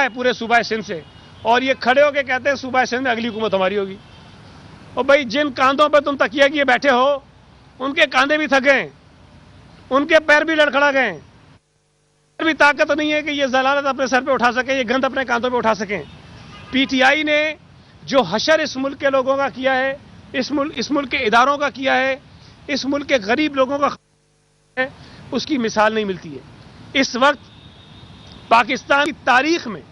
है पूरे सूबा सिंध से, और ये खड़े होकर कहते हैं सूबा सिंध में अगली हुकूमत हमारी होगी। और भाई जिन कांधों पर तुम तकिया किए बैठे हो उनके कांधे भी थक गए, उनके पैर भी लड़खड़ा गए, भी ताकत नहीं है कि ये जलालत अपने सर पे उठा सके, ये गंद अपने कांधों पे उठा सकें। पीटीआई ने जो हशर इस मुल्क के लोगों का किया है, इस मुल्क के इदारों का किया है, इस मुल्क के गरीब लोगों का है, उसकी मिसाल नहीं मिलती है। इस वक्त पाकिस्तान की तारीख में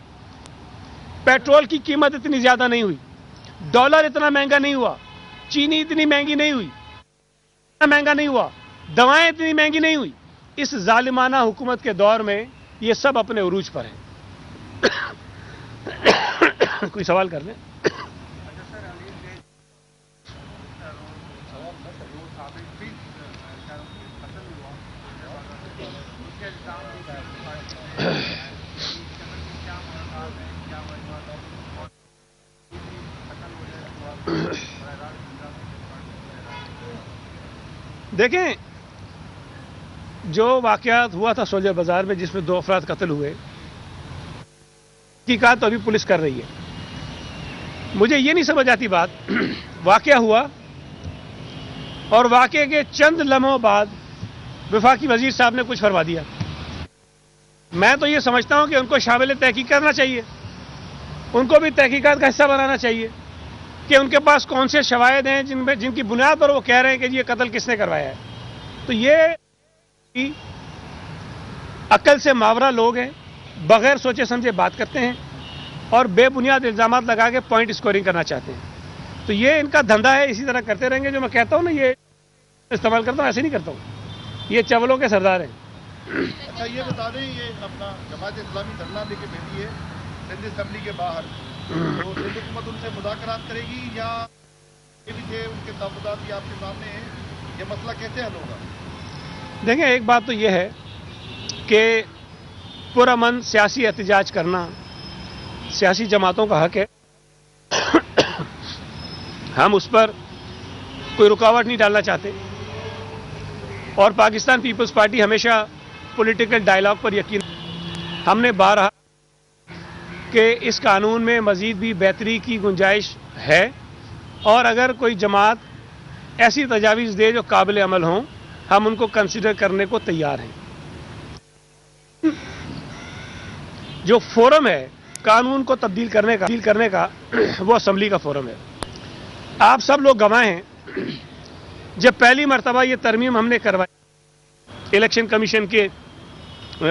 पेट्रोल की कीमत इतनी ज्यादा नहीं हुई, डॉलर इतना महंगा नहीं हुआ, चीनी इतनी महंगी नहीं हुई, महंगा नहीं हुआ, दवाएं इतनी महंगी नहीं हुई। इस जालिमाना हुकूमत के दौर में ये सब अपने उरूज पर है। कोई सवाल कर ले। देखें, जो वाकयात हुआ था सोलजर बाजार में जिसमें 2 अफराद कत्ल हुए, तहकीकात तो अभी पुलिस कर रही है। मुझे ये नहीं समझ आती बात, वाकया हुआ और वाकये के चंद लम्हों बाद वफाकी वजीर साहब ने कुछ फरमा दिया। मैं तो ये समझता हूं कि उनको शामिल तहकीक करना चाहिए, उनको भी तहकीकात का हिस्सा बनाना चाहिए कि उनके पास कौन से शवाहिद हैं जिनकी बुनियाद पर वो कह रहे हैं कि ये कत्ल किसने करवाया है। तो ये अक्ल से मावरा लोग हैं, बगैर सोचे समझे बात करते हैं और बेबुनियाद इल्जामात लगा के पॉइंट स्कोरिंग करना चाहते हैं। तो ये इनका धंधा है, इसी तरह करते रहेंगे। जो मैं कहता हूं ना, ये इस्तेमाल करता हूं, ऐसे नहीं करता हूं, ये चवलों के सरदार हैं। अच्छा, ये बता दें, ये अपना जमात इस्लामी धरना लेके बैठी है सिंध असेंबली के बाहर, तो सिंध हुकूमत उनसे मुज़ाकरात करेगी या ये भी थे उनके तहफ़्फ़ुज़ात भी आपके सामने हैं, ये मसला कैसे हल होगा? देखें, एक बात तो ये है कि पुरअमन सियासी एहतजाज करना सियासी जमातों का हक है, हम उस पर कोई रुकावट नहीं डालना चाहते। और पाकिस्तान पीपल्स पार्टी हमेशा पॉलिटिकल डायलॉग पर यकीन, हमने बारहा कि इस कानून में मजीद भी बेहतरी की गुंजाइश है और अगर कोई जमात ऐसी तजावीज़ दे जो काबिल अमल हों, हम उनको कंसिडर करने को तैयार हैं। जो फोरम है कानून को तब्दील करने का वो असेंबली का फोरम है। आप सब लोग गवाह हैं, जब पहली मरतबा ये तरमीम हमने करवाई इलेक्शन कमीशन के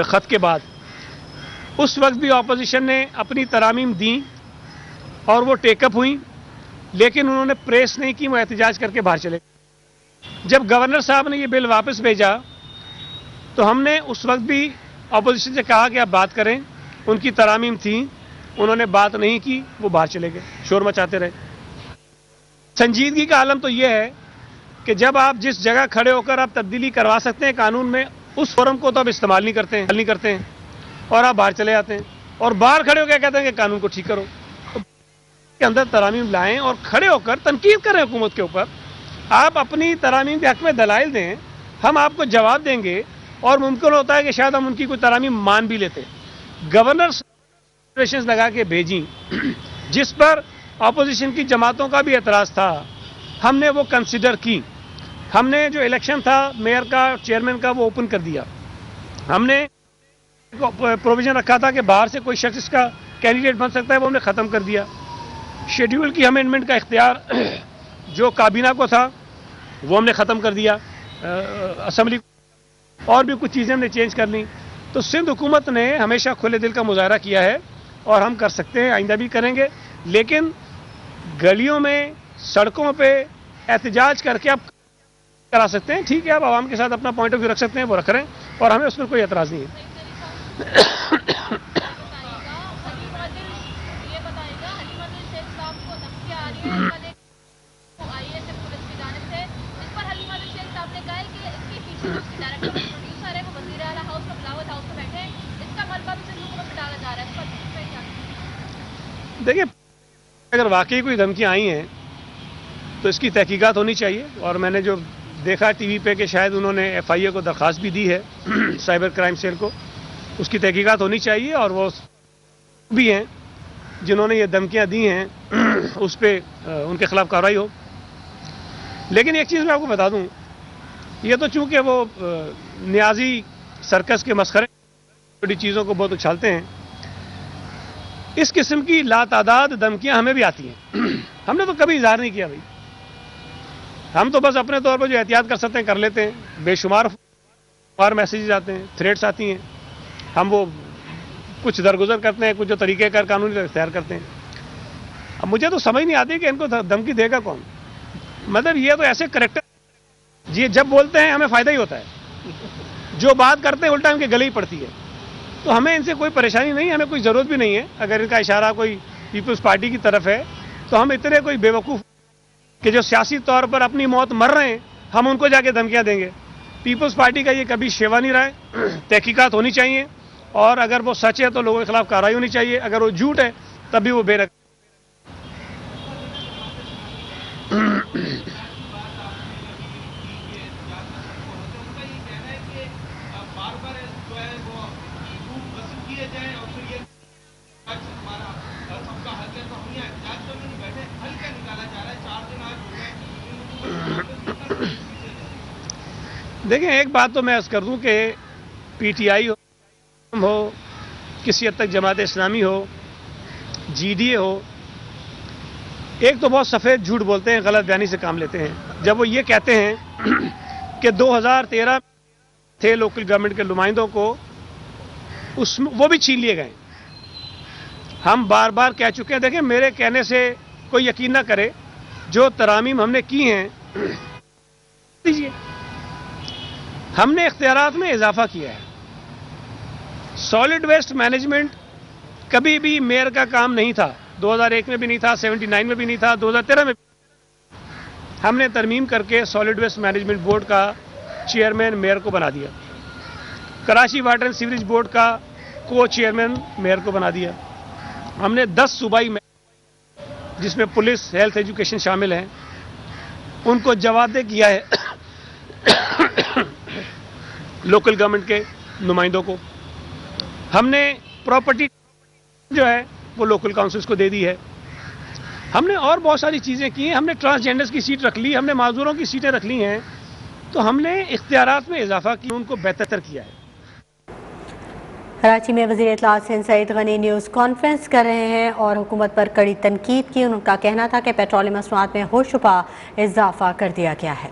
खत के बाद, उस वक्त भी ऑपोजिशन ने अपनी तरामीम दी और वो टेकअप हुई, लेकिन उन्होंने प्रेस नहीं की, वो एहतजाज करके बाहर चले। जब गवर्नर साहब ने ये बिल वापस भेजा तो हमने उस वक्त भी ऑपोजिशन से कहा कि आप बात करें, उनकी तरामीम थी, उन्होंने बात नहीं की, वो बाहर चले गए, शोर मचाते रहे। संजीदगी का आलम तो यह है कि जब आप जिस जगह खड़े होकर आप तब्दीली करवा सकते हैं कानून में, उस फोरम को तो आप इस्तेमाल नहीं करते हैं और आप बाहर चले जाते हैं और बाहर खड़े होकर कहते हैं कि कानून को ठीक करो। तो के अंदर तरामीम लाएं और खड़े होकर तनकीद करें हुकूमत के ऊपर। आप अपनी तरामीम के हक में दलाइल दें, हम आपको जवाब देंगे और मुमकिन होता है कि शायद हम उनकी कोई तरामीम मान भी लेते। गवर्नर लगा के भेजी जिस पर ऑपोजिशन की जमातों का भी एतराज था, हमने वो कंसिडर की। हमने जो इलेक्शन था मेयर का, चेयरमैन का, वो ओपन कर दिया। हमने प्रोविजन रखा था कि बाहर से कोई शख्स इसका कैंडिडेट बन सकता है, वो हमने ख़त्म कर दिया। शेड्यूल की अमेंडमेंट का इख्तियार जो काबीना को था वो हमने ख़त्म कर दिया, असेंबली, और भी कुछ चीज़ें हमने चेंज कर ली। तो सिंध हुकूमत ने हमेशा खुले दिल का मुजाहरा किया है और हम कर सकते हैं, आइंदा भी करेंगे। लेकिन गलियों में, सड़कों पे एहतजाज करके आप करा सकते हैं, ठीक है, आप आवाम के साथ अपना पॉइंट ऑफ व्यू रख सकते हैं, वो रख रहे हैं और हमें उस पर कोई एतराज़ नहीं है। देखिए, अगर वाकई कोई धमकियां आई हैं तो इसकी तहकीकात होनी चाहिए और मैंने जो देखा टीवी पे कि शायद उन्होंने एफआईए को दरख्वास्त भी दी है साइबर क्राइम सेल को, उसकी तहकीकात होनी चाहिए और वो भी हैं जिन्होंने ये धमकियां दी हैं उस पर उनके खिलाफ कार्रवाई हो। लेकिन एक चीज़ मैं आपको बता दूं, ये तो चूंकि वो न्याजी सर्कस के मस्खरे छोटी चीज़ों को बहुत उछालते हैं, इस किस्म की लातादाद धमकियां हमें भी आती हैं। हमने तो कभी इजहार नहीं किया भाई, हम तो बस अपने तौर पर जो एहतियात कर सकते हैं कर लेते हैं। बेशुमार मैसेजेस आते हैं, थ्रेट्स आती हैं, हम वो कुछ दरगुजर करते हैं, कुछ जो तरीक़ेकार कानूनी इख्तियार करते हैं। अब मुझे तो समझ नहीं आती कि इनको धमकी देगा कौन। मतलब ये तो ऐसे करेक्टर, ये जब बोलते हैं हमें फ़ायदा ही होता है, जो बात करते हैं उल्टा इनके गले ही पड़ती है। तो हमें इनसे कोई परेशानी नहीं है, हमें कोई ज़रूरत भी नहीं है। अगर इनका इशारा कोई पीपल्स पार्टी की तरफ है तो हम इतने कोई बेवकूफ़ कि जो सियासी तौर पर अपनी मौत मर रहे हैं हम उनको जाके धमकियां देंगे। पीपल्स पार्टी का ये कभी शेवा नहीं रहा है। तहकीकात होनी चाहिए और अगर वो सच है तो लोगों के खिलाफ कार्रवाई होनी चाहिए, अगर वो झूठ है तब भी वो बेरक। देखें, एक बात तो मैं अर्ज कर दूं कि पीटीआई हो, किसी हद तक जमात इस्लामी हो, जीडीए हो, एक तो बहुत सफ़ेद झूठ बोलते हैं, गलत बयानी से काम लेते हैं। जब वो ये कहते हैं कि 2013 थे लोकल गवर्नमेंट के नुमाइंदों को उसमें वो भी छीन लिए गए। हम बार बार कह चुके हैं, देखें मेरे कहने से कोई यकीन ना करे, जो तरामीम हमने की हैं दीजिए, हमने इख्तियारात में इजाफा किया है। सॉलिड वेस्ट मैनेजमेंट कभी भी मेयर का काम नहीं था, 2001 में भी नहीं था, 79 में भी नहीं था, 2013 में हमने तरमीम करके सॉलिड वेस्ट मैनेजमेंट बोर्ड का चेयरमैन मेयर को बना दिया। Karachi water and sewerage board का को चेयरमैन मेयर को बना दिया। हमने 10 सूबाई मेयर, जिसमें पुलिस, हेल्थ, एजुकेशन शामिल हैं, उनको जवाबदेह किया है लोकल गवर्नमेंट के नुमाइंदों को। हमने प्रॉपर्टी जो है वो लोकल काउंसिल्स को दे दी है। हमने और बहुत सारी चीज़ें की हैं। हमने ट्रांसजेंडर्स की सीट रख ली, हमने माजूरों की सीटें रख ली हैं। तो हमने इख्तियारात में इजाफा किया, उनको बेहतर किया है। कराची में वज़ीर इत्तलाआत सिंध सईद गनी न्यूज़ कॉन्फ्रेंस कर रहे हैं और हुकूमत पर कड़ी तनकीद की। उनका कहना था कि पेट्रोलियम मसनूआत में होशरुबा इजाफा कर दिया गया है।